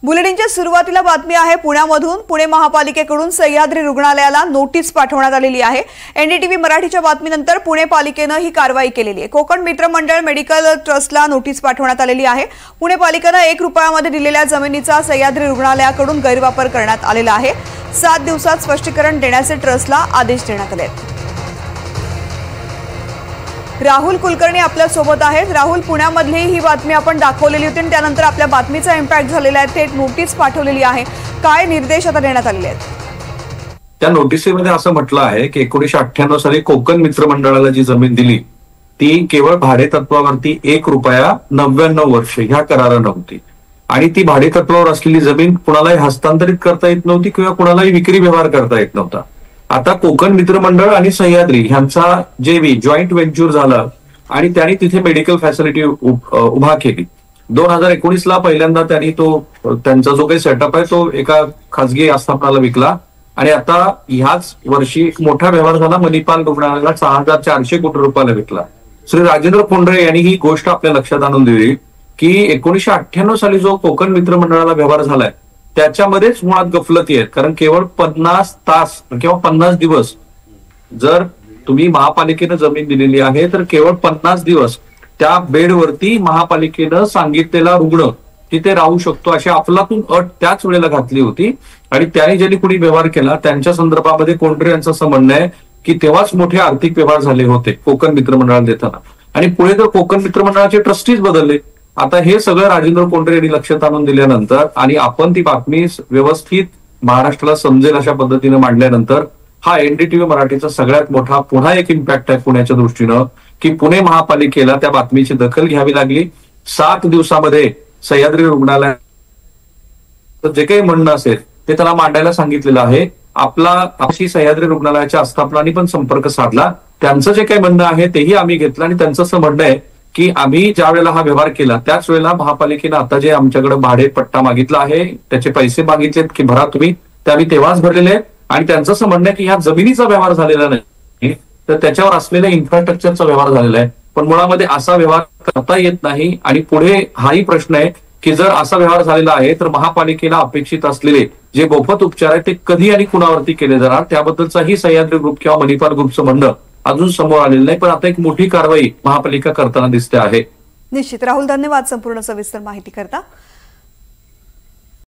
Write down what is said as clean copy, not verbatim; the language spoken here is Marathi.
बुलेटिनच्या सुरुवातीला बातमी आहे पुण्यामधून। पुणे महापालिकेकडून सह्याद्री रुग्णालयाला नोटीस पाठवण्यात आलेली आहे। एनडीटीव्ही मराठीच्या बातमीनंतर पुणे पालिकेने ही कारवाई केलेली आहे। कोकण मित्र मंडळ मेडिकल ट्रस्टला नोटीस पाठवण्यात आलेली आहे। पुणे पालिकेने 1 रुपयामध्ये दिलेल्या जमिनीचा सह्याद्री रुग्णालयाकडून गैरवापर करण्यात आलेला आहे। 7 दिवसात स्पष्टीकरण देण्याचे ट्रस्टला आदेश देण्यात आले आहेत। राहुल कुलकर्णी आपल्या सोबत आहेत। राहुल, पुण्यामधली ही बातमी आपण दाखवलेली होती आणि त्यानंतर आपल्या बातमीचा इम्पॅक्ट झालेला आहे। थेट नोटीस पाठवलेली आहे, काय निर्देश आता देण्यात आलेले आहेत? त्या नोटिसीमध्ये असं म्हटलं आहे की 1998 साली कोकण मित्र मंडळाला जी जमीन दिली ती केवळ भाडे तत्वावरती 1 रुपया 99 वर्ष ह्या करारानं होती आणि ती भाडे तत्वावर असलेली जमीन कुणालाही हस्तांतरित करता येत नव्हती किंवा कुणालाही विक्री व्यवहार करता येत नव्हता। आता कोकण मित्र मंडळ आणि सह्याद्री ह्यांचा जेवी जॉईंट व्हेंचर झाला आणि त्यांनी तिथे मेडिकल फॅसिलिटी उभा केली। 2019 ला पहिल्यांदा त्यांनी त्यांचा जो काही सेटअप आहे तो एका खासगी आस्थापनाला विकला आणि आता ह्याच वर्षी मोठा व्यवहार झाला, मणिपाल रुग्णालयाला 6400 कोटी रुपयाला विकला। श्री राजेंद्र कोंढरे यांनी ही गोष्ट आपल्या लक्षात आणून दिली की 1998 साली जो कोकण मित्र मंडळाला व्यवहार झालाय त्याच्यामध्येच मुळात गफलती आहेत, कारण केवळ 50 तास किंवा 50 दिवस जर तुम्ही महापालिकेनं जमीन दिलेली आहे तर केवळ 50 दिवस त्या बेडवरती महापालिकेनं सांगितलेला रुग्ण तिथे राहू शकतो अशी अफलातून अट त्याच वेळेला घातली होती आणि त्याने ज्यांनी कुणी व्यवहार केला त्यांच्या संदर्भामध्ये कोंढरे यांचं असं म्हणणं आहे की तेव्हाच मोठे आर्थिक व्यवहार झाले होते कोकण मित्र मंडळाला देताना आणि पुढे तर कोकण मित्र मंडळाचे ट्रस्टीज बदलले। आता हे सगळं राजेंद्र कोंढरे यांनी लक्षात आणून दिल्यानंतर आणि आपण ती बातमी व्यवस्थित महाराष्ट्राला समजेल अशा पद्धतीने मांडल्यानंतर हा एनडीटीव्ही मराठीचा सगळ्यात मोठा पुन्हा एक इम्पॅक्ट आहे पुण्याच्या दृष्टीनं की पुणे महापालिकेला त्या बातमीची दखल घ्यावी लागली। 7 दिवसामध्ये सह्याद्री रुग्णालय जे काही म्हणणं असेल ते त्याला मांडायला सांगितलेलं आहे। आपली सह्याद्री रुग्णालयाच्या आस्थापनांनी पण संपर्क साधला, त्यांचं जे काही म्हणणं आहे तेही आम्ही घेतलं आणि त्यांचं असं म्हणणं आहे की आम्ही ज्या वेळेला हा व्यवहार केला त्याच वेळेला महापालिकेनं आता जे आमच्याकडे भाडे पट्टा मागितला आहे त्याचे पैसे मागितलेत की भरा तुम्ही, ते आम्ही तेव्हाच भरलेले आहेत आणि त्यांचं असं म्हणणं आहे की ह्या जमिनीचा व्यवहार झालेला नाही तर त्याच्यावर असलेल्या इन्फ्रास्ट्रक्चरचा व्यवहार झालेला आहे, पण मुळामध्ये असा व्यवहार करता येत नाही आणि पुढे हाही प्रश्न आहे की जर असा व्यवहार झालेला आहे तर महापालिकेला अपेक्षित असलेले जे मोफत उपचार आहेत ते कधी आणि कुणावरती केले जाणार त्याबद्दलचाही सह्याद्री ग्रुप किंवा मणिपाल ग्रुपचं म्हणणं अजून समोर आलेलं नाही, पण आता एक मोठी कारवाई महापालिका करताना दिसते आहे। निश्चित राहुल, धन्यवाद संपूर्ण सविस्तर माहिती करता।